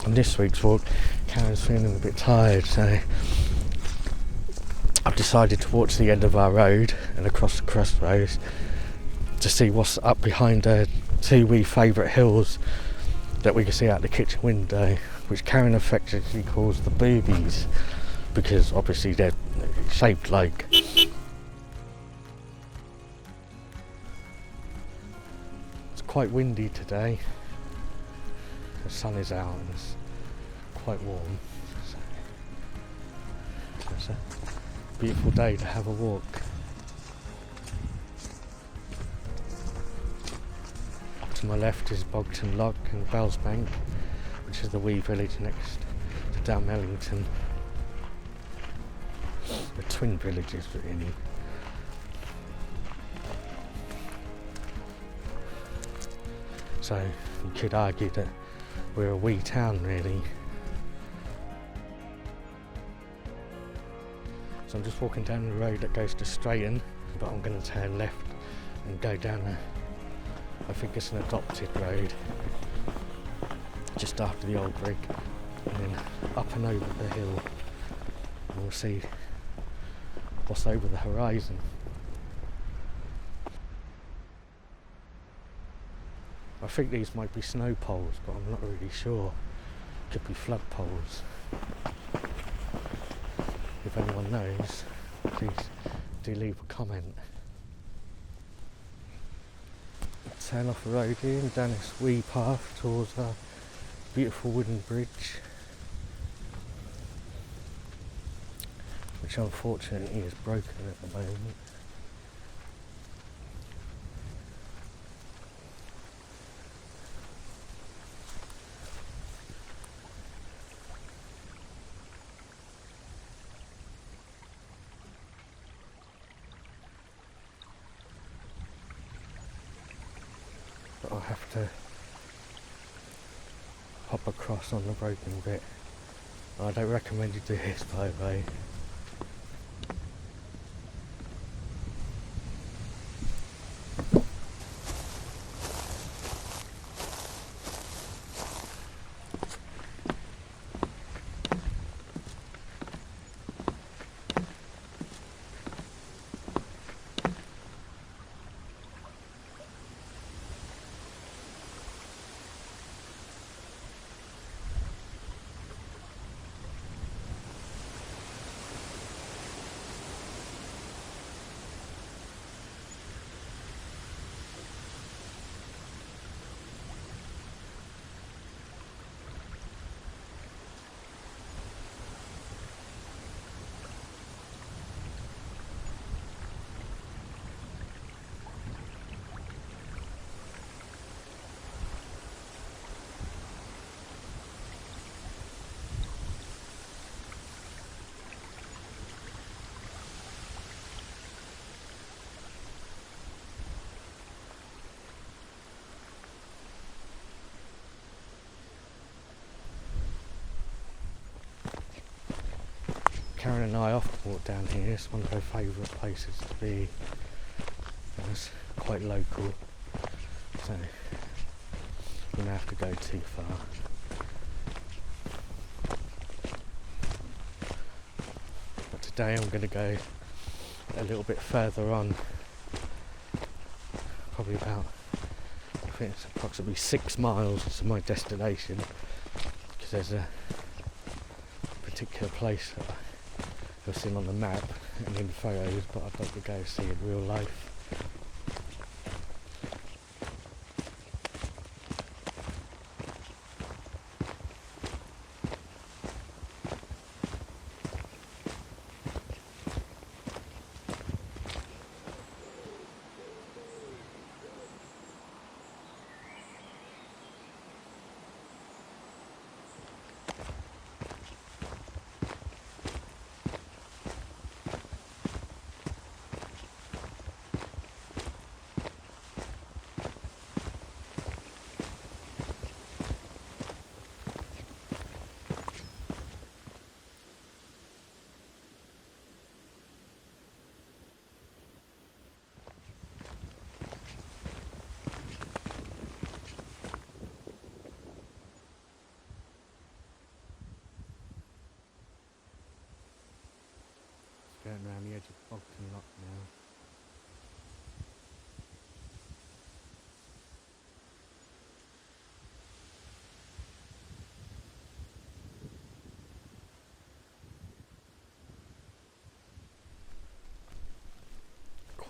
On this week's walk, Karen's feeling a bit tired, so I've decided to walk to the end of our road and across the crossroads to see what's up behind the two wee favourite hills that we can see out the kitchen window, which Karen affectionately calls the boobies, because obviously they're shaped like. It's quite windy today. The sun is out and it's quite warm. So it's a beautiful day to have a walk. To my left is Bogton Lock and Bellsbank, which is the wee village next to Dalmellington. The twin villages really. So you could argue that we're a wee town really. So I'm just walking down the road that goes to Strayton, but I'm going to turn left and go down I think it's an adopted road, just after the old brig, and then up and over the hill, and we'll see what's over the horizon. I think these might be snow poles, but I'm not really sure. Could be flood poles. If anyone knows, please do leave a comment. Turn off the road here and down this wee path towards our beautiful wooden bridge, which unfortunately is broken at the moment. But I'll have to hop across on the broken bit. I don't recommend you do this, by the way. Karen and I often walk down here. It's one of her favourite places to be. And it's quite local, so you don't have to go too far. But today I'm going to go a little bit further on, probably about, I think it's approximately 6 miles to my destination, because there's a particular place that I've seen on the map and in photos, but I'd like to go see in real life.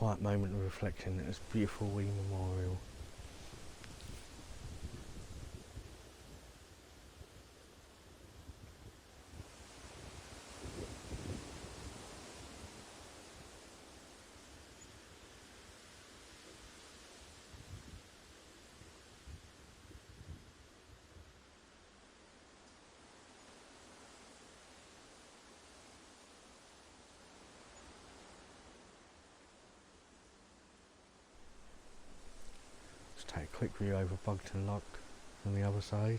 quiet moment of reflection at this beautiful wee memorial. Just take a quick view over Bogton Lock on the other side.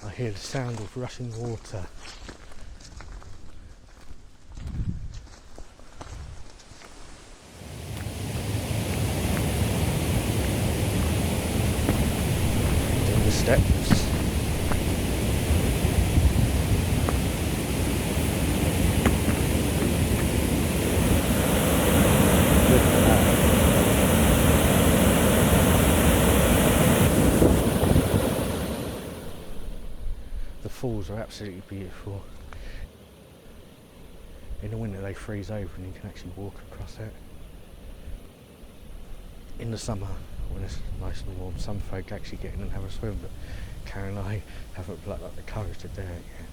I hear the sound of rushing water. Down the steps. Look at that. The falls are absolutely beautiful. In the winter they freeze over and you can actually walk across it. In the summer, when it's nice and warm, some folk actually get in and have a swim, but Karen and I haven't plucked up the courage to do it yet.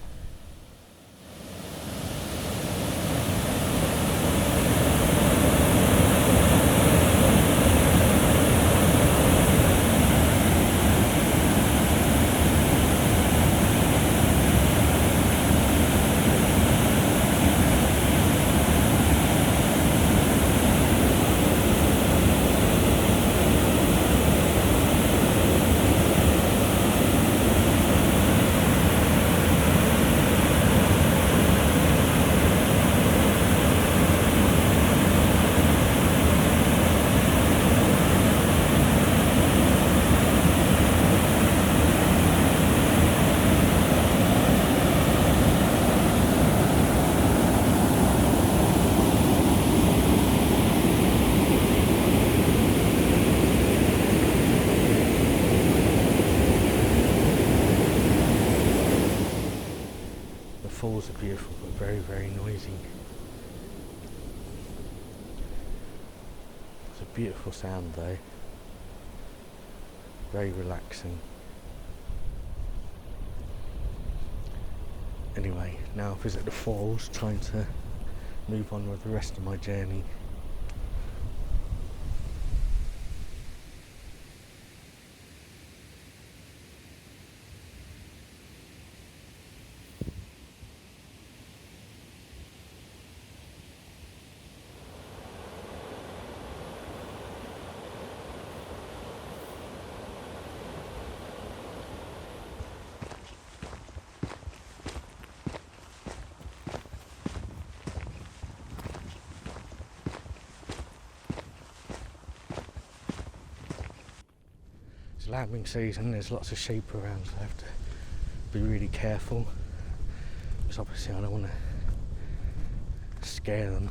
The falls are beautiful but very, very noisy. It's a beautiful sound though. Very relaxing. Anyway, now I visit the falls, trying to move on with the rest of my journey. It's lambing season, there's lots of sheep around, so I have to be really careful. Because obviously I don't want to scare them.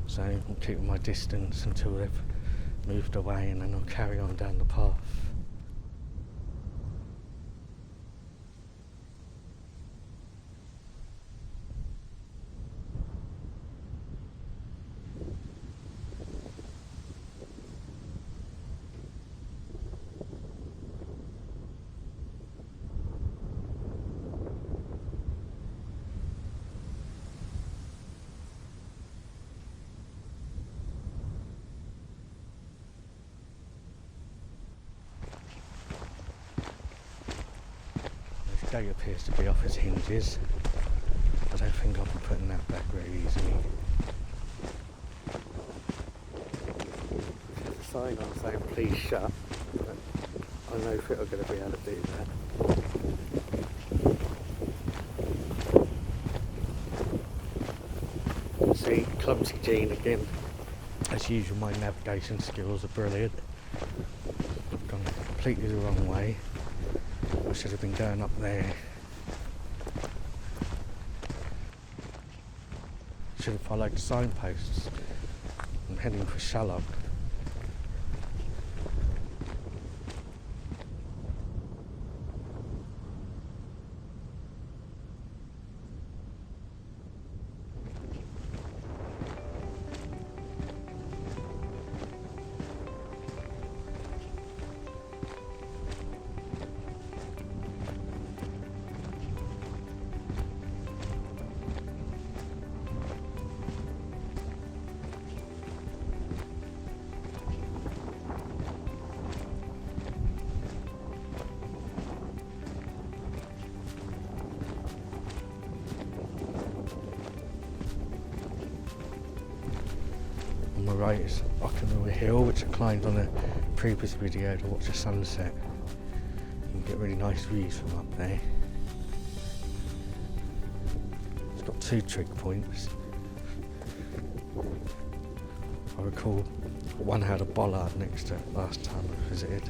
So I'm keeping my distance until they've moved away, and then I'll carry on down the path. gate appears to be off its hinges. I don't think I'll be putting that back very easily. There's a sign on saying please shut, but I know if I'm going to be able to do that. See, clumsy Gene again. As usual, my navigation skills are brilliant. I've gone completely the wrong way. I should have been going up there. Should have followed the signposts. I'm heading for Shallock. On my right is Ockenham Hill, which I climbed on a previous video to watch the sunset. You can get really nice views from up there. It's got 2 trig points. I recall one had a bollard next to it last time I visited.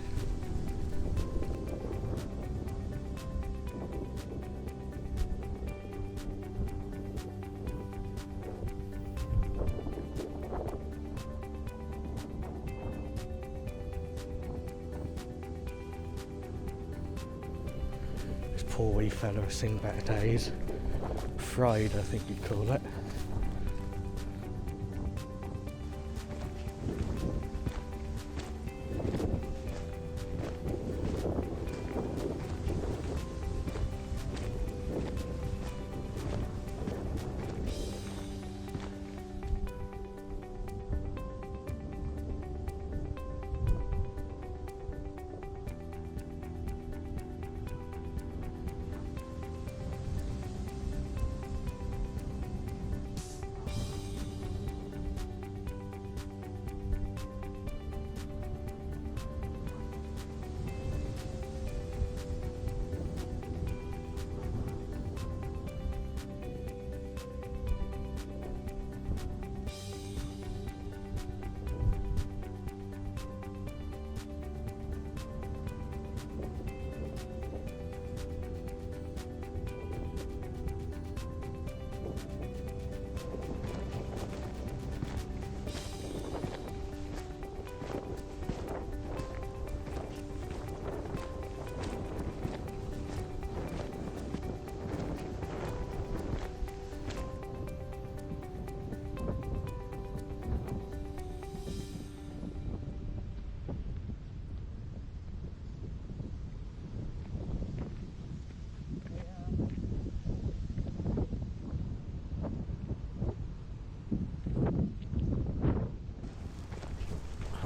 Poor wee fella has seen better days. Fried, I think you'd call it.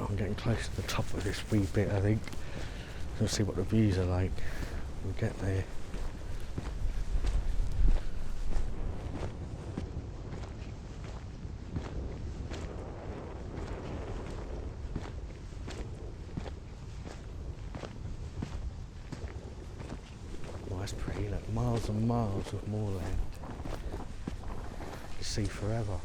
I'm getting close to the top of this wee bit, I think. We'll see what the views are like when we get there. Well, that's pretty, look, miles and miles of moorland. You see forever.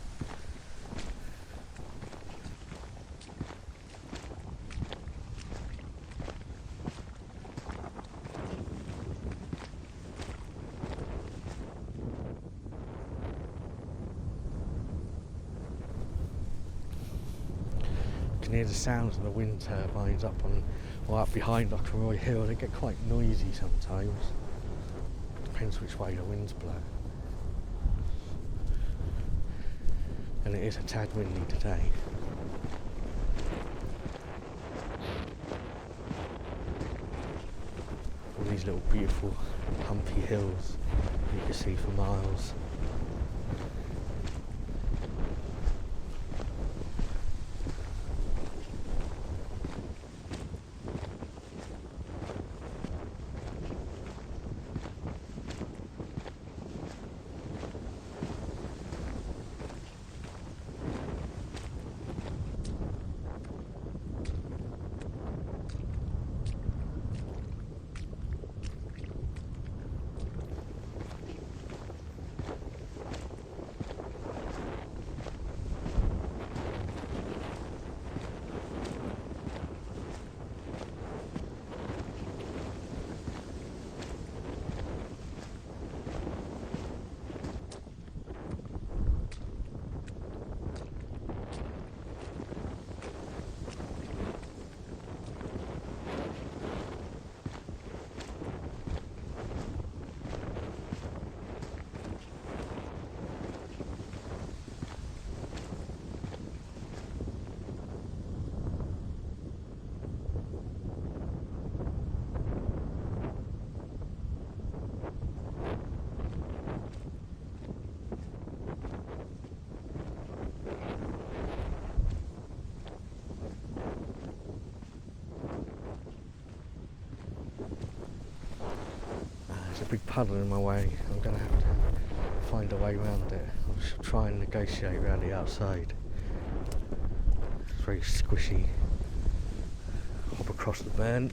You can hear the sounds of the wind turbines up on, or up behind Ockenham Hill. They get quite noisy sometimes. Depends which way the winds blow. And it is a tad windy today. All these little beautiful humpy hills you can see for miles. big puddle in my way. I'm going to have to find a way around it. I should try and negotiate around the outside. It's very squishy. Hop across the burn.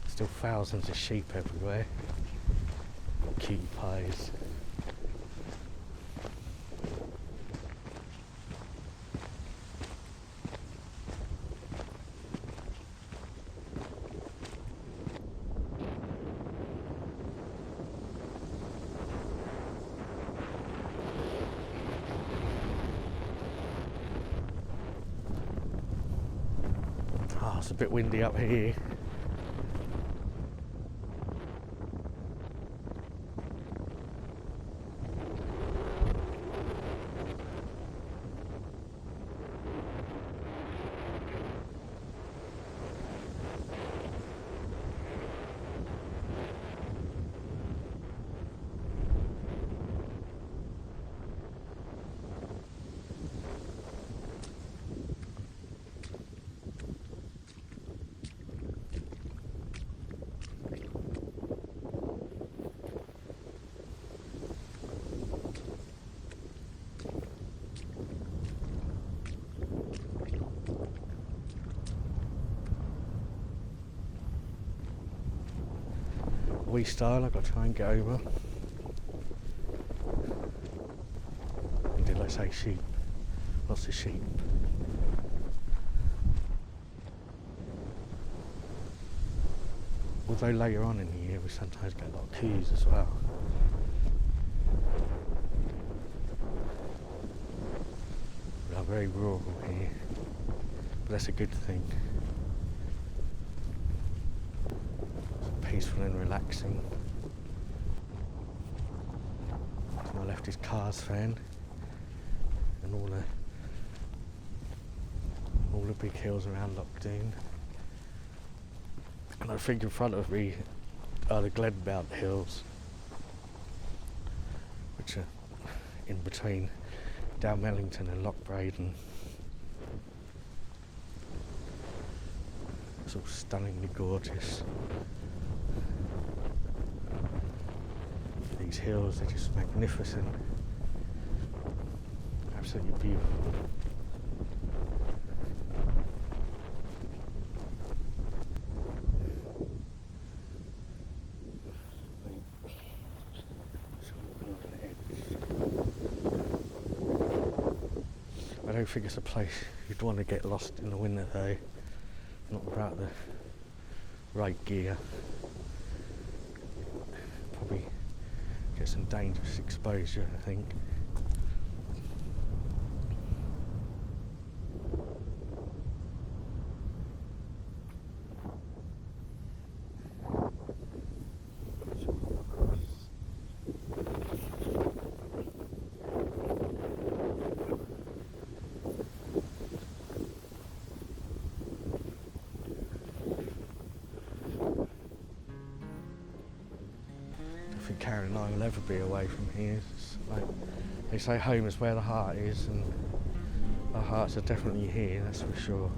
Still thousands of sheep everywhere. Cutie pies. It's a bit windy up here. Wee style I've got to try and get over. And did I say sheep? Lots of sheep. Although later on in the year we sometimes get a lot of coos as well. We are very rural here, but that's a good thing. Peaceful and relaxing. To my left is Cars Fan, and all the big hills around Lochdoon. And I think in front of me are the Glenmount Hills, which are in between Dalmellington and Lochbraden. It's all stunningly gorgeous. These hills are just magnificent, absolutely beautiful. I don't think it's a place you'd want to get lost in the winter though, not without the right gear. Probably get some dangerous exposure, I think. Karen and I will ever be away from here. It's like they say, home is where the heart is, and our hearts are definitely here, that's for sure.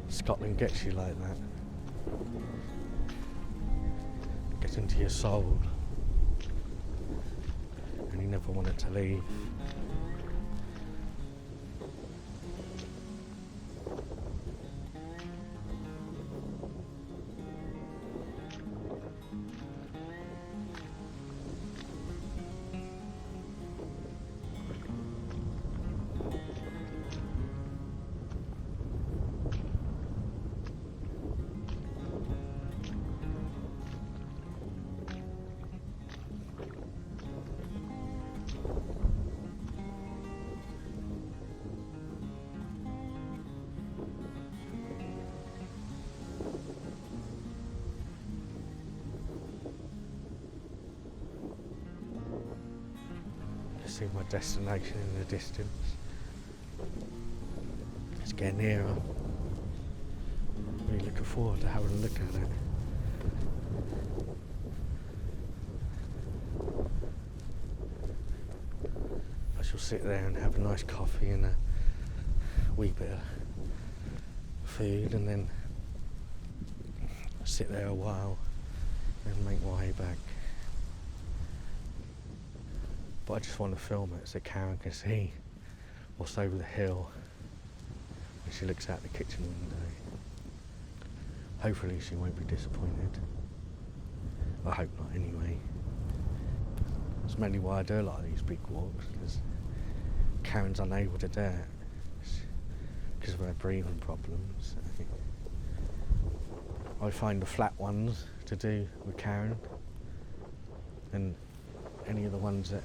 Scotland gets you like that. Gets into your soul, and you never want it to leave. see my destination in the distance. It's getting nearer. Really looking forward to having a look at it. I shall sit there and have a nice coffee and a wee bit of food, and then sit there a while and make my way back. But I just want to film it so Karen can see what's over the hill when she looks out the kitchen window. Hopefully she won't be disappointed. I hope not anyway. That's mainly why I do a lot of these big walks, because Karen's unable to do it because of her breathing problems. I find the flat ones to do with Karen, and any of the ones that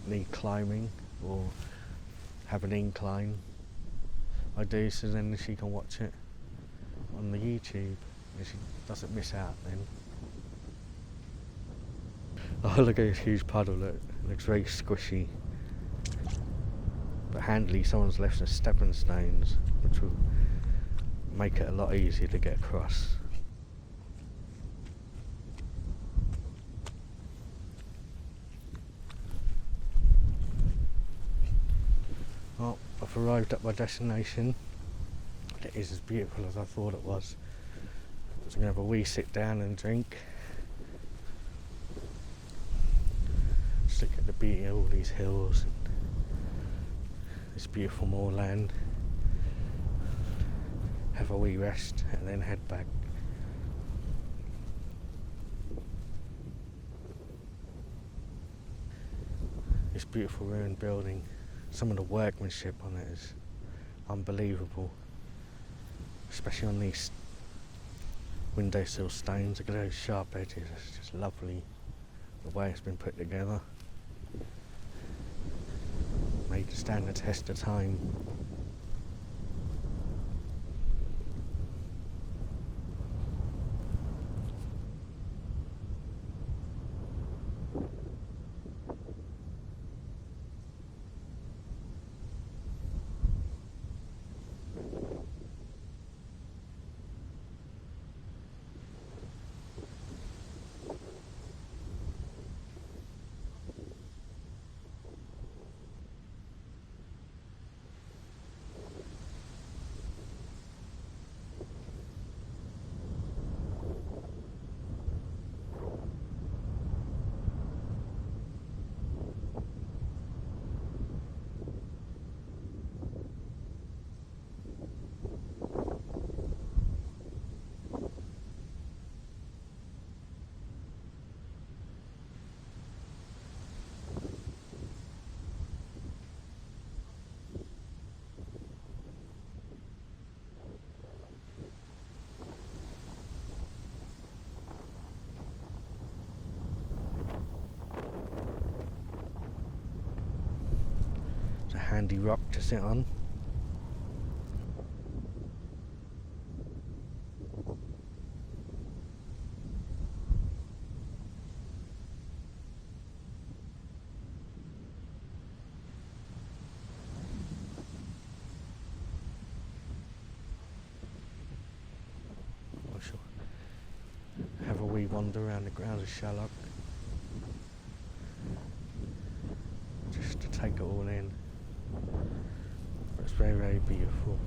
need climbing or have an incline I do, so then she can watch it on the YouTube and she doesn't miss out then. Oh, look at this huge puddle, look, it looks very squishy. But handily someone's left some stepping stones, which will make it a lot easier to get across. Well, I've arrived at my destination. It is as beautiful as I thought it was. So I'm going to have a wee sit down and drink. Just look at the beauty of all these hills and this beautiful moorland. Have a wee rest and then head back. This beautiful ruined building, some of the workmanship on it is unbelievable, especially on these windowsill stones. Look at those sharp edges, it's just lovely the way it's been put together. Made to stand the test of time. It's a handy rock to sit on. I shall have a wee wander around the grounds of Shallock, just to take it all in. It's very, very beautiful.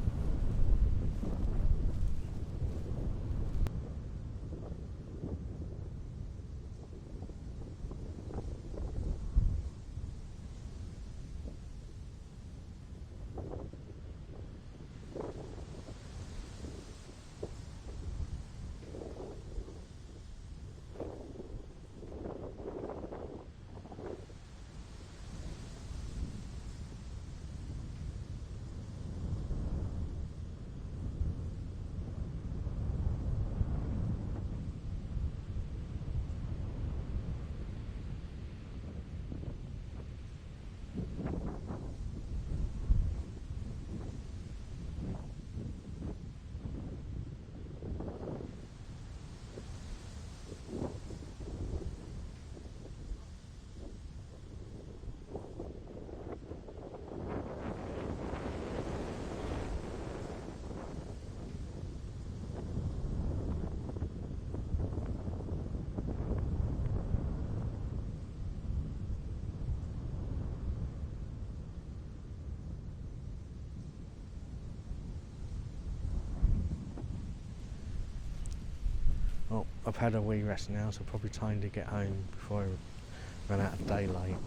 I've had a wee rest now, so probably time to get home before I run out of daylight,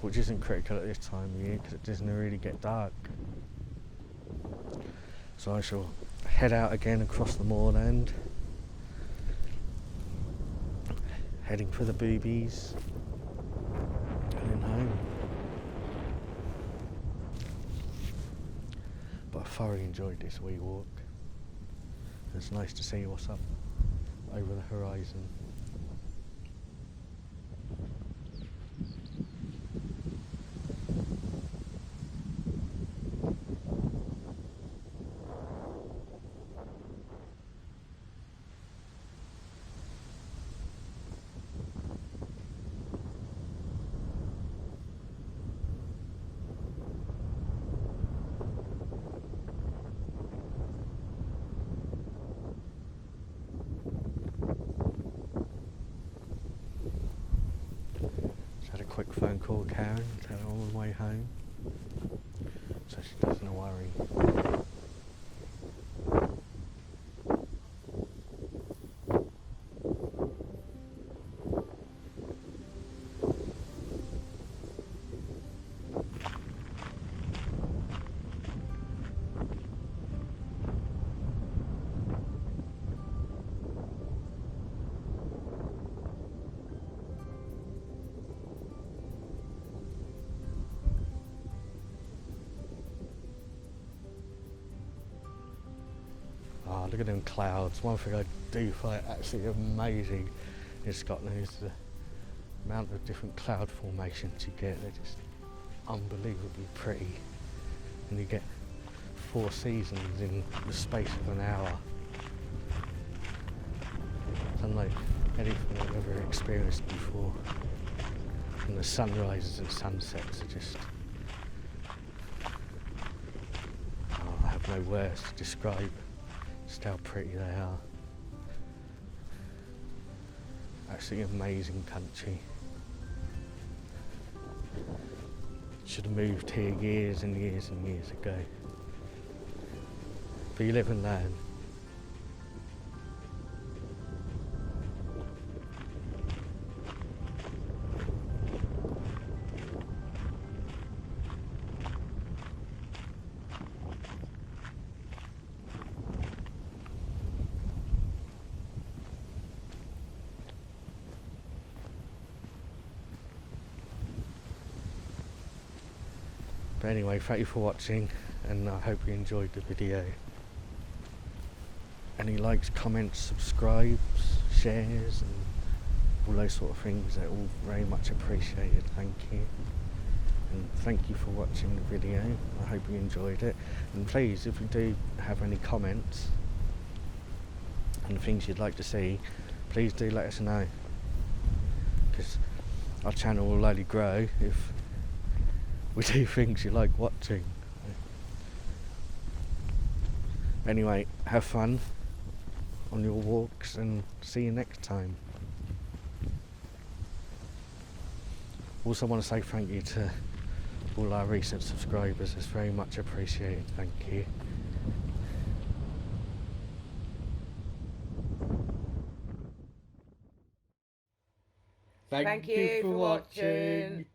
which isn't critical at this time of year because it doesn't really get dark. So I shall head out again across the moorland, heading for the boobies and then home. But I thoroughly enjoyed this wee walk. It's nice to see what's up over the horizon. Quick phone call Karen, tell her I'm on the way home, so she doesn't worry. Oh, look at them clouds. One thing I do find absolutely amazing in Scotland is the amount of different cloud formations you get. They're just unbelievably pretty. And you get 4 seasons in the space of an hour. It's unlike anything I've ever experienced before. And the sunrises and sunsets are just... oh, I have no words to describe just how pretty they are. Absolutely amazing country. Should have moved here years and years and years ago. But you live and learn. But anyway, thank you for watching, and I hope you enjoyed the video. Any likes, comments, subscribes, shares, and all those sort of things, they're all very much appreciated. Thank you. And thank you for watching the video. I hope you enjoyed it. And please, if you do have any comments and things you'd like to see, please do let us know, because our channel will only grow if we do things you like watching. Anyway, have fun on your walks and see you next time. Also want to say thank you to all our recent subscribers. It's very much appreciated. Thank you. Thank you for watching.